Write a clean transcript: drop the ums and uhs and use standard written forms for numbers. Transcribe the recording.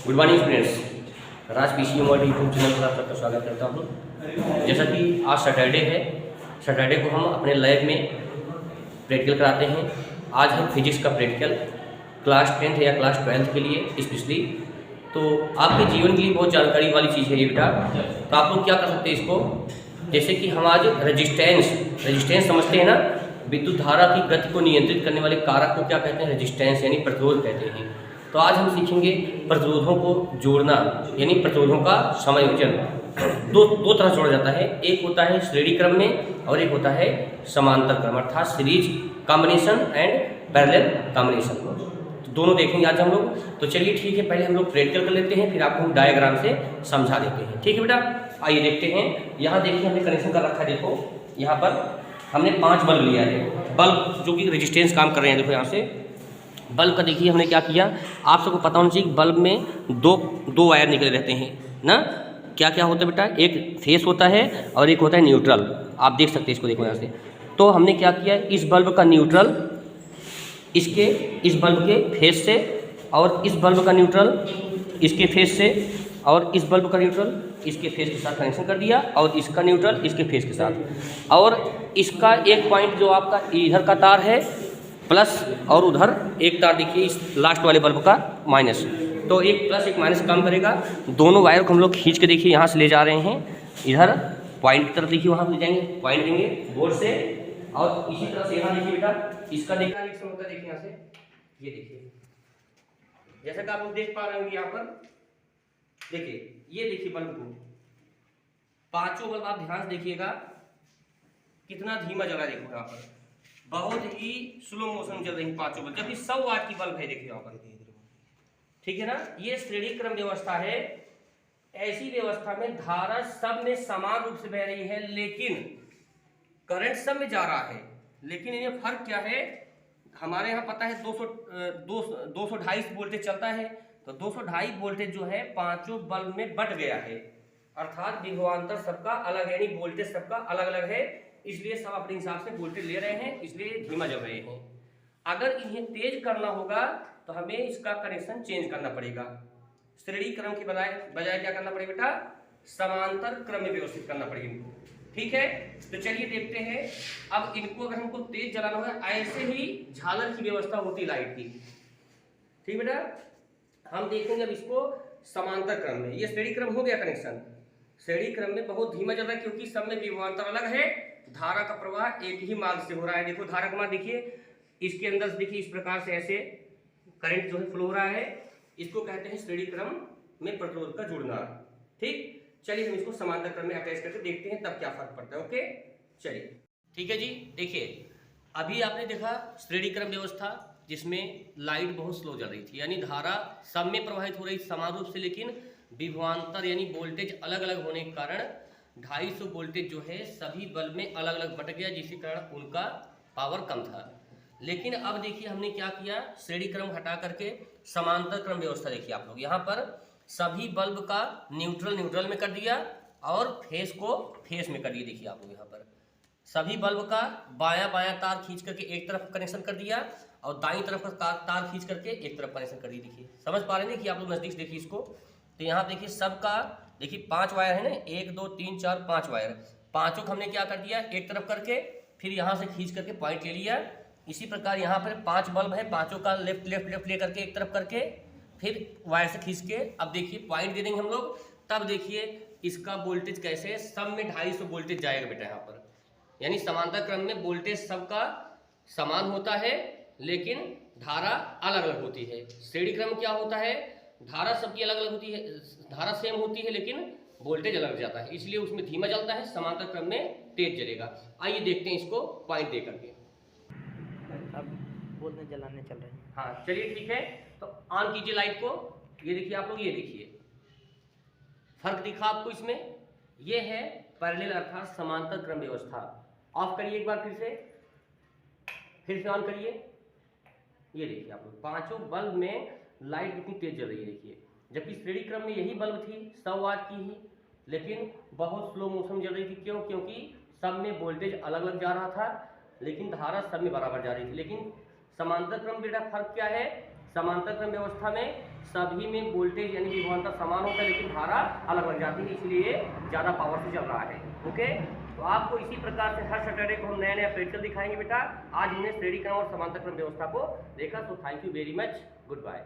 Good morning students. Raj PC World YouTube channel पर आप सबका स्वागत करता हूँ। जैसा कि आज सैटरडे है, सैटरडे को हम अपने लैब में प्रैक्टिकल कराते हैं। आज है फिजिक्स का प्रैक्टिकल, क्लास 10th या क्लास 12th के लिए स्पेशली। तो आपके जीवन के लिए बहुत जानकारी वाली चीज़ है ये बेटा। तो आप लोग क्या कर सकते हैं इसको, जैसे कि हम आज रेजिस्टेंस समझते हैं ना, विद्युत धारा की गति को नियंत्रित करने वाले कारक को क्या कहते हैं, रेजिस्टेंस यानी प्रतिरोध कहते हैं। तो आज हम सीखेंगे प्रतिरोधों को जोड़ना, यानी प्रतिरोधों का समायोजन। दो तरह जोड़ा जाता है, एक होता है श्रेणी क्रम में और एक होता है समांतर क्रम, अर्थात series combination and parallel combination. तो दोनों देखेंगे आज हम लोग। तो चलिए ठीक है, पहले हम लोग प्रैक्टिकल कर लेते हैं, फिर आपको हम डायग्राम से समझा देते हैं। ठीक है बेटा, आइए देखते हैं। यहाँ देखिए हमने कनेक्शन कर रखा है। देखो यहाँ पर हमने 5 बल्ब लिया है, बल्ब जो कि रेजिस्टेंस काम कर रहे हैं। देखो यहाँ से बल्ब का देखिए हमने क्या किया, आप सबको पता होना चाहिए बल्ब में दो वायर निकले रहते हैं ना। क्या क्या होता है बेटा, एक फेस होता है और एक होता है न्यूट्रल। आप देख सकते हैं इसको, देखो यहाँ से। तो हमने क्या किया, इस बल्ब का न्यूट्रल इस बल्ब के फेस से, और इस बल्ब का न्यूट्रल इसके फेस से, और इस बल्ब का न्यूट्रल इसके फेस के साथ कनेक्शन कर दिया, और इसका न्यूट्रल इसके फेस के साथ। और इसका एक पॉइंट जो आपका इधर का तार है प्लस, और उधर एक तार देखिए इस लास्ट वाले बल्ब का माइनस। तो एक प्लस एक माइनस काम करेगा। दोनों वायर को हम लोग खींच के देखिए यहाँ से ले जा रहे हैं, इधर पॉइंट की तरफ देखिए, वहाँ ले जाएंगे, पॉइंट देंगे बोर्ड से। और इसी तरह से यहाँ देखिए बेटा, इसका देखना रिएक्शन होता है। देखिए यहाँ से, ये देखिए, जैसा कि आप लोग देख पा रहे होंगे यहाँ पर, देखिए ये देखिए बल्ब को, पांचों बल्ब आप ध्यान से देखिएगा कितना धीमा जला है। देखो यहाँ पर बहुत ही स्लो मोशन चल रही है पांचों बल्ब, जबकि 100 वाट की बल्ब है। देखिए यहाँ पर, ठीक है ना। ये श्रेणी क्रम व्यवस्था है। ऐसी व्यवस्था में धारा सब में समान रूप से बह रही है, लेकिन करंट सब में जा रहा है। लेकिन इनमें फर्क क्या है, हमारे यहाँ पता है 250 वोल्टेज चलता है। तो 250 वोल्टेज जो है पांचों बल्ब में बट गया है, अर्थात विभवांतर सबका अलग, यानी वोल्टेज सबका अलग अलग है। इसलिए सब अपने हिसाब से वोल्टेज ले रहे हैं, इसलिए धीमा जल रहे हैं। अगर इन्हें तेज करना होगा तो हमें इसका कनेक्शन चेंज करना पड़ेगा। श्रेणी क्रम के बजाय क्या करना पड़ेगा बेटा, समांतर क्रम में व्यवस्थित करना पड़ेगा। ठीक है, तो चलिए देखते हैं। अब इनको अगर हमको तेज जलाना होगा, ऐसे ही झालर की व्यवस्था होती लाइट की। ठीक बेटा, हम देखेंगे अब इसको समांतर क्रम में। ये श्रेणी क्रम हो गया कनेक्शन, श्रेणी क्रम में बहुत धीमा चल रहा है, क्योंकि सब में विभवांतर अलग है। धारा का प्रवाह एक ही मार्ग से हो रहा है। देखो धारा का मार्ग देखिए, इसके अंदर से देखिए, इस प्रकार से ऐसे करंट जो है फ्लो हो रहा है। इसको कहते हैं श्रेणी क्रम में प्रतिरोध का जुड़ना। ठीक, चलिए हम इसको समांतर क्रम में अटैच करके देखते हैं, तब क्या फर्क पड़ता है। ओके चलिए, ठीक है जी। देखिए अभी आपने देखा श्रेणी क्रम व्यवस्था, जिसमें लाइट बहुत स्लो जल रही थी, यानी धारा सब में प्रवाहित हो रही समान रूप से, लेकिन विभवांतर यानी वोल्टेज अलग अलग होने के कारण 250 वोल्टेज जो है सभी बल्ब में अलग अलग बट गया, जिसके कारण उनका पावर कम था। लेकिन अब देखिए हमने क्या किया, श्रेणी क्रम हटा करके समांतर क्रम व्यवस्था देखिए आप लोग। यहाँ पर सभी बल्ब का न्यूट्रल में कर दिया, और फेस को फेस में कर दिया। देखिए आप लोग यहाँ पर सभी बल्ब का बायां तार खींच करके एक तरफ कनेक्शन कर दिया, और दाईं तरफ का तार खींच करके एक तरफ कनेक्शन कर दिया। देखिए समझ पा रहे हैं, देखिए आप लोग नजदीक से देखिए इसको। तो यहाँ देखिए सबका, देखिए 5 वायर है ना, 1 2 3 4 5 वायर, पांचों को हमने क्या कर दिया, एक तरफ करके फिर यहाँ से खींच करके पॉइंट ले लिया। इसी प्रकार यहाँ पर 5 बल्ब है, पांचों का लेफ्ट ले करके एक तरफ करके फिर वायर से खींच के, अब देखिए पॉइंट दे देंगे हम लोग। तब देखिए इसका वोल्टेज कैसे, सब में 250 वोल्टेज जाएगा बेटा यहाँ पर। यानी समांतर क्रम में वोल्टेज सबका समान होता है, लेकिन धारा अलग अलग होती है। श्रेणी क्रम क्या होता है, धारा सबकी अलग अलग होती है, धारा सेम होती है, लेकिन वोल्टेज अलग जाता है, इसलिए उसमें धीमा जलता है, समांतर क्रम में तेज जलेगा। आइए देखते हैं इसको पॉइंट दे करके। अब बोलने जलाने चल रहे हैं। हाँ चलिए ठीक है, तो ऑन कीजिए लाइट को। ये देखिए आप लोग, ये देखिए फर्क दिखा आपको इसमें। ये है पैरेलल अर्थात समांतर क्रम व्यवस्था। ऑफ करिए एक बार, फिर से ऑन करिए। ये देखिए आप लोग, पांचों बल्ब में लाइट कितनी तेज जल रही है देखिए, जबकि श्रेणी क्रम में यही बल्ब थी 100 वाट की ही, लेकिन बहुत स्लो मोशन जल रही थी। क्यों? क्योंकि सब में वोल्टेज अलग अलग जा रहा था, लेकिन धारा सब में बराबर जा रही थी। लेकिन समांतर क्रम बेटा फर्क क्या है, समांतर क्रम व्यवस्था में सभी में वोल्टेज यानी विभवांतर समान होता है, लेकिन धारा अलग अलग जाती है, इसलिए ज़्यादा पावर से चल रहा है। ओके, तो आपको इसी प्रकार से हर सैटरडे को हम नया नया प्रैक्टिकल दिखाएंगे बेटा। आज हमने श्रेणी क्रम और समांतर क्रम व्यवस्था को देखा। So thank you very much, good bye.